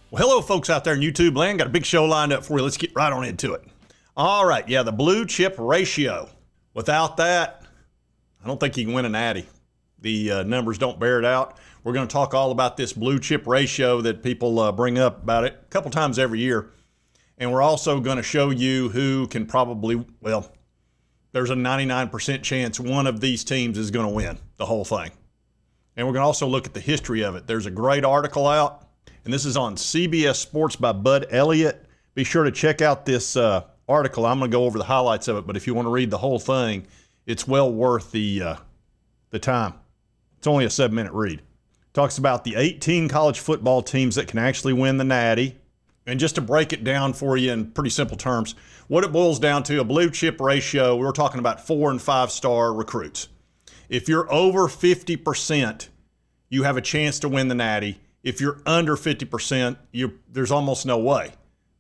Well, hello, folks out there in YouTube land. Got a big show lined up for you. Let's get right on into it. All right, yeah, the blue chip ratio. Without that, I don't think you can win a natty. The numbers don't bear it out. We're going to talk all about this blue chip ratio that people bring up about it a couple times every year. And we're also going to show you who can probably, well, there's a 99% chance one of these teams is going to win the whole thing. And we're going to also look at the history of it. There's a great article out. And this is on CBS Sports by Bud Elliott. Be sure to check out this article. I'm going to go over the highlights of it, but if you want to read the whole thing, it's well worth the time. It's only a 7-minute read. Talks about the 18 college football teams that can actually win the Natty. And just to break it down for you in pretty simple terms, what it boils down to, a blue chip ratio, we were talking about 4- and 5-star recruits. If you're over 50%, you have a chance to win the Natty. If you're under 50%, there's almost no way,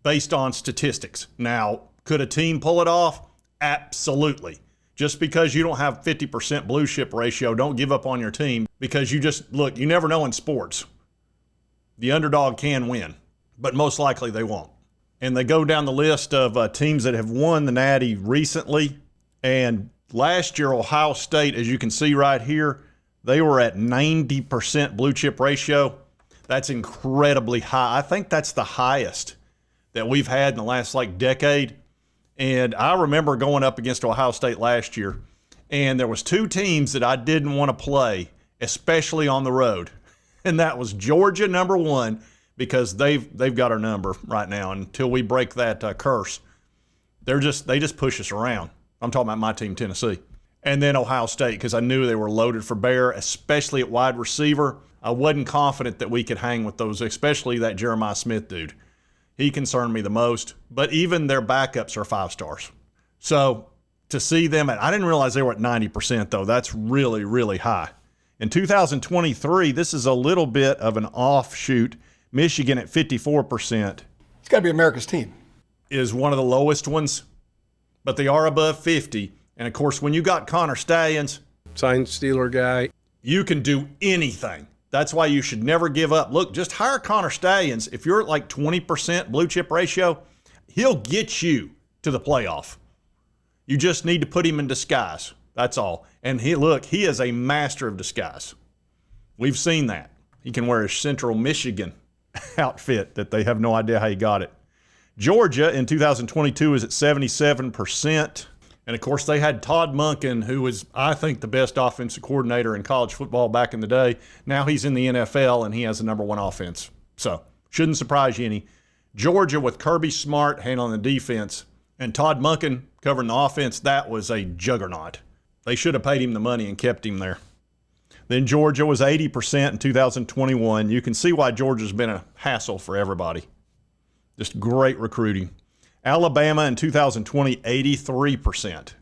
based on statistics. Now, could a team pull it off? Absolutely. Just because you don't have 50% blue chip ratio, don't give up on your team, because you never know in sports. The underdog can win, but most likely they won't. And they go down the list of teams that have won the Natty recently. And last year, Ohio State, as you can see right here, they were at 90% blue chip ratio. That's incredibly high. I think that's the highest that we've had in the last decade. And I remember going up against Ohio State last year, and there was two teams that I didn't want to play, especially on the road. And that was Georgia, number one, because they've got our number right now. Until we break that curse, they just push us around. I'm talking about my team, Tennessee. And then Ohio State, because I knew they were loaded for bear, especially at wide receiver. I wasn't confident that we could hang with those, especially that Jeremiah Smith dude. He concerned me the most. But even their backups are 5 stars. So to see them I didn't realize they were at 90%, though. That's really, really high. In 2023, this is a little bit of an offshoot. Michigan at 54%. It's got to be America's team. Is one of the lowest ones, but they are above 50. And, of course, when you got Connor Stallions, sign stealer guy, you can do anything. That's why you should never give up. Look, just hire Connor Stallions. If you're at 20% blue chip ratio, he'll get you to the playoff. You just need to put him in disguise. That's all. And he is a master of disguise. We've seen that. He can wear his Central Michigan outfit that they have no idea how he got it. Georgia in 2022 is at 77%. And, of course, they had Todd Monken, who was, I think, the best offensive coordinator in college football back in the day. Now he's in the NFL, and he has the number one offense. So, shouldn't surprise you any. Georgia with Kirby Smart handling the defense and Todd Monken covering the offense, that was a juggernaut. They should have paid him the money and kept him there. Then Georgia was 80% in 2021. You can see why Georgia's been a hassle for everybody. Just great recruiting. Alabama in 2020, 83%.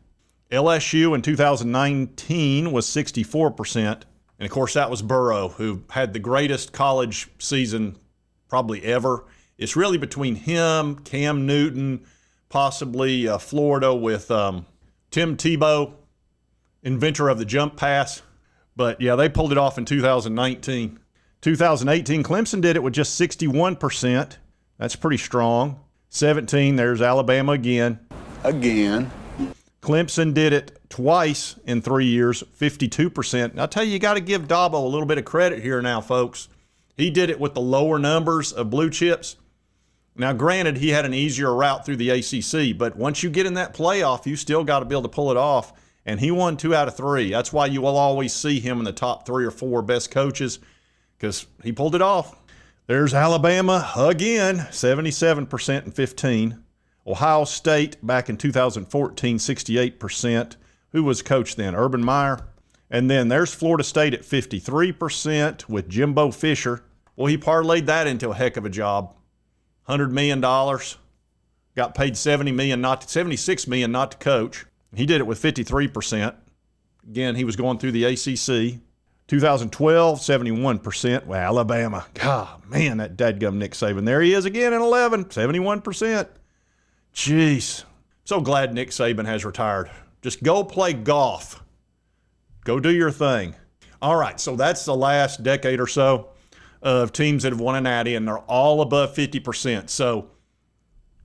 LSU in 2019 was 64%. And, of course, that was Burrow, who had the greatest college season probably ever. It's really between him, Cam Newton, possibly Florida with Tim Tebow, inventor of the jump pass. But, yeah, they pulled it off in 2019. 2018, Clemson did it with just 61%. That's pretty strong. 17, there's Alabama again. Clemson did it twice in 3 years, 52%. And I'll tell you got to give Dabo a little bit of credit here now, folks. He did it with the lower numbers of blue chips. Now, granted, he had an easier route through the ACC, but once you get in that playoff, you still got to be able to pull it off. And he won 2 out of 3. That's why you will always see him in the top 3 or 4 best coaches, because he pulled it off. There's Alabama again, 77% in 15. Ohio State back in 2014, 68%. Who was coach then? Urban Meyer. And then there's Florida State at 53% with Jimbo Fisher. Well, he parlayed that into a heck of a job. $100 million. Got paid $76 million not to coach. He did it with 53%. Again, he was going through the ACC. 2012, 71%. Well, Alabama. God, man, that dadgum Nick Saban. There he is again in 11, 71%. Jeez. So glad Nick Saban has retired. Just go play golf. Go do your thing. All right, so that's the last decade or so of teams that have won a natty, and they're all above 50%. So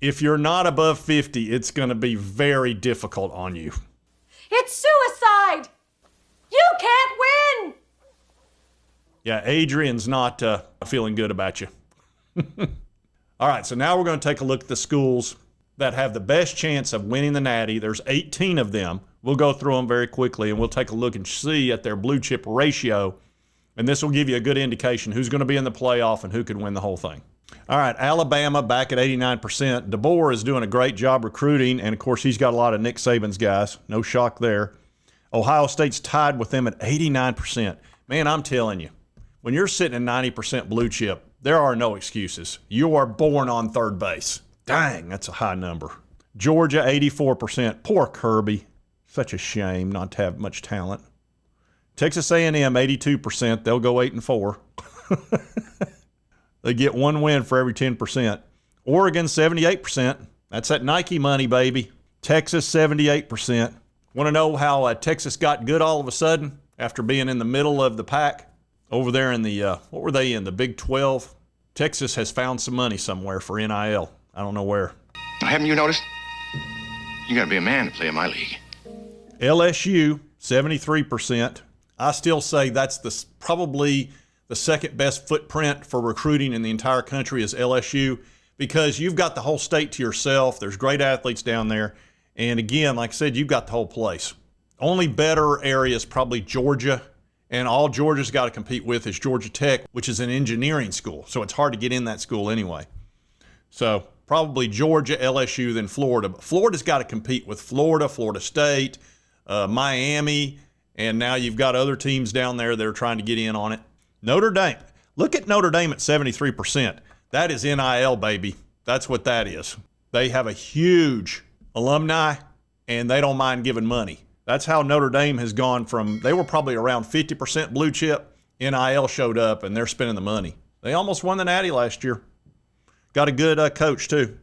if you're not above 50, it's going to be very difficult on you. It's suicide! You can't win! Yeah, Adrian's not feeling good about you. All right, so now we're going to take a look at the schools that have the best chance of winning the natty. There's 18 of them. We'll go through them very quickly, and we'll take a look and see at their blue chip ratio. And this will give you a good indication who's going to be in the playoff and who could win the whole thing. All right, Alabama back at 89%. DeBoer is doing a great job recruiting, and, of course, he's got a lot of Nick Saban's guys. No shock there. Ohio State's tied with them at 89%. Man, I'm telling you, when you're sitting at 90% blue chip, there are no excuses. You are born on third base. Dang, that's a high number. Georgia, 84%. Poor Kirby. Such a shame not to have much talent. Texas A&M, 82%. They'll go 8-4. They get one win for every 10%. Oregon, 78%. That's that Nike money, baby. Texas, 78%. Want to know how Texas got good all of a sudden after being in the middle of the pack? Over there in the, what were they in, the Big 12? Texas has found some money somewhere for NIL. I don't know where. Haven't you noticed? You got to be a man to play in my league. LSU, 73%. I still say that's probably the second best footprint for recruiting in the entire country is LSU, because you've got the whole state to yourself. There's great athletes down there. And again, like I said, you've got the whole place. Only better area is probably Georgia. And all Georgia's got to compete with is Georgia Tech, which is an engineering school. So it's hard to get in that school anyway. So probably Georgia, LSU, then Florida. But Florida's got to compete with Florida, Florida State, Miami, and now you've got other teams down there that are trying to get in on it. Notre Dame. Look at Notre Dame at 73%. That is NIL, baby. That's what that is. They have a huge alumni, and they don't mind giving money. That's how Notre Dame has gone from, they were probably around 50% blue chip. NIL showed up, and they're spending the money. They almost won the Natty last year. Got a good coach, too.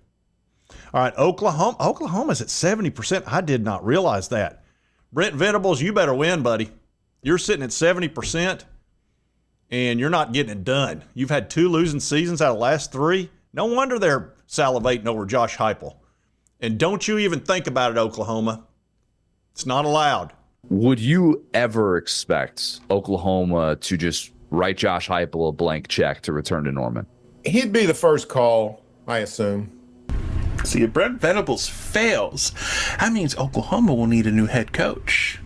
All right, Oklahoma. Oklahoma's at 70%. I did not realize that. Brent Venables, you better win, buddy. You're sitting at 70%, and you're not getting it done. You've had 2 losing seasons out of the last 3. No wonder they're salivating over Josh Heupel. And don't you even think about it, Oklahoma. It's not allowed. Would you ever expect Oklahoma to just write Josh Heupel a blank check to return to Norman? He'd be the first call, I assume. See, if Brent Venables fails, that means Oklahoma will need a new head coach.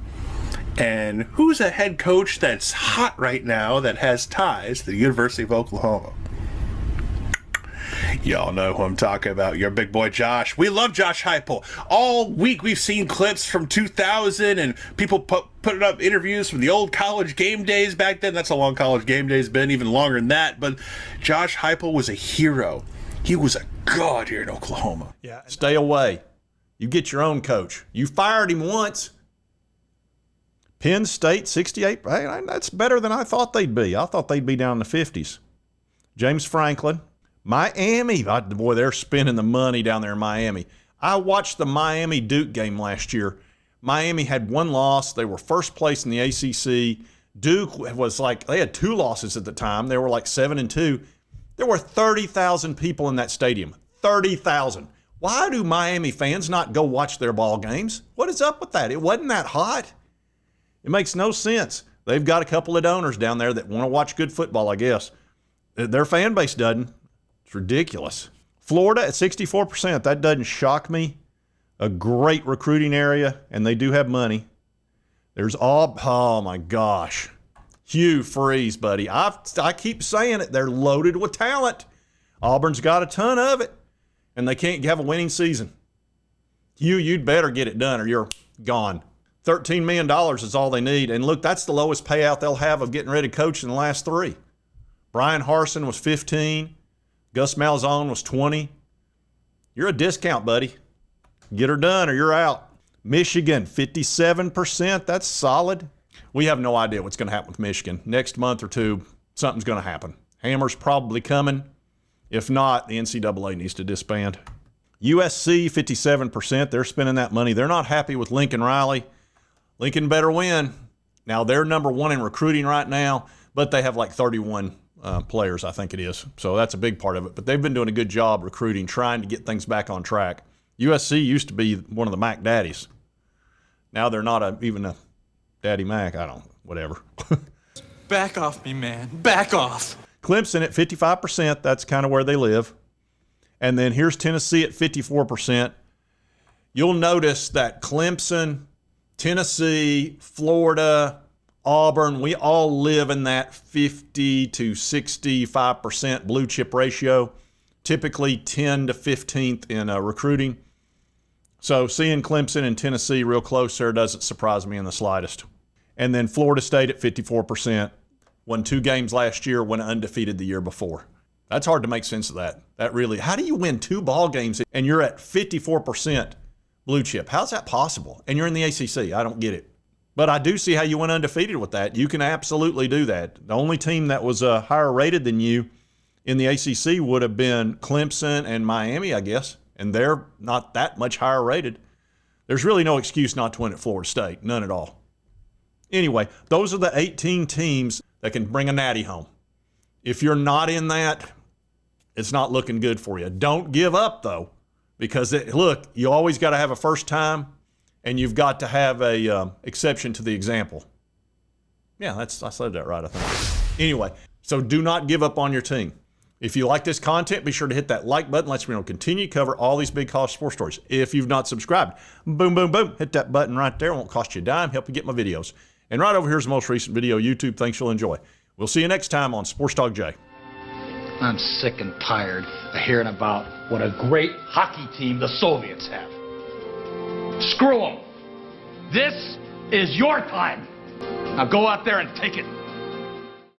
And who's a head coach that's hot right now that has ties to the University of Oklahoma? Y'all know who I'm talking about. Your big boy Josh. We love Josh Heupel. All week we've seen clips from 2000 and people putting up interviews from the old college game days back then. That's how long college game days been, even longer than that. But Josh Heupel was a hero. He was a god here in Oklahoma. Yeah, stay away. You get your own coach. You fired him once. Penn State, 68. Hey, that's better than I thought they'd be. I thought they'd be down in the 50s. James Franklin. Miami, boy, they're spending the money down there in Miami. I watched the Miami-Duke game last year. Miami had 1 loss. They were first place in the ACC. Duke was like, they had 2 losses at the time. They were like 7-2. There were 30,000 people in that stadium. 30,000. Why do Miami fans not go watch their ball games? What is up with that? It wasn't that hot. It makes no sense. They've got a couple of donors down there that want to watch good football, I guess. Their fan base doesn't. It's ridiculous. Florida at 64%. That doesn't shock me. A great recruiting area, and they do have money. There's oh my gosh. Hugh Freeze, buddy. I keep saying it. They're loaded with talent. Auburn's got a ton of it, and they can't have a winning season. Hugh, you'd better get it done or you're gone. $13 million is all they need. And look, that's the lowest payout they'll have of getting rid of coach in the last 3. Brian Harsin was 15. Gus Malzahn was 20. You're a discount, buddy. Get her done or you're out. Michigan, 57%. That's solid. We have no idea what's going to happen with Michigan. Next month or 2, something's going to happen. Hammer's probably coming. If not, the NCAA needs to disband. USC, 57%. They're spending that money. They're not happy with Lincoln Riley. Lincoln better win. Now, they're number 1 in recruiting right now, but they have like 31 players, I think it is. So that's a big part of it. But they've been doing a good job recruiting, trying to get things back on track. USC used to be one of the Mac daddies. Now they're not even a Daddy Mac. I don't, whatever. Back off me, man. Back off. Clemson at 55%. That's kind of where they live. And then here's Tennessee at 54%. You'll notice that Clemson, Tennessee, Florida, Auburn, we all live in that 50 to 65% blue chip ratio, typically 10 to 15th in recruiting. So seeing Clemson and Tennessee real close there doesn't surprise me in the slightest. And then Florida State at 54%, won 2 games last year, went undefeated the year before. That's hard to make sense of that. That really, how do you win 2 ball games and you're at 54% blue chip? How's that possible? And you're in the ACC. I don't get it. But I do see how you went undefeated with that. You can absolutely do that. The only team that was higher rated than you in the ACC would have been Clemson and Miami, I guess. And they're not that much higher rated. There's really no excuse not to win at Florida State. None at all. Anyway, those are the 18 teams that can bring a natty home. If you're not in that, it's not looking good for you. Don't give up, though, because, look, you always got to have a first time, and you've got to have a exception to the example. Yeah, I said that right, I think. Anyway, so do not give up on your team. If you like this content, be sure to hit that like button. Let's continue to cover all these big college sports stories. If you've not subscribed, boom, boom, boom, hit that button right there. It won't cost you a dime. Help you get my videos. And right over here is the most recent video, YouTube. Thanks, you'll enjoy. We'll see you next time on Sports Talk Jay. I'm sick and tired of hearing about what a great hockey team the Soviets have. Screw them. This is your time. Now go out there and take it.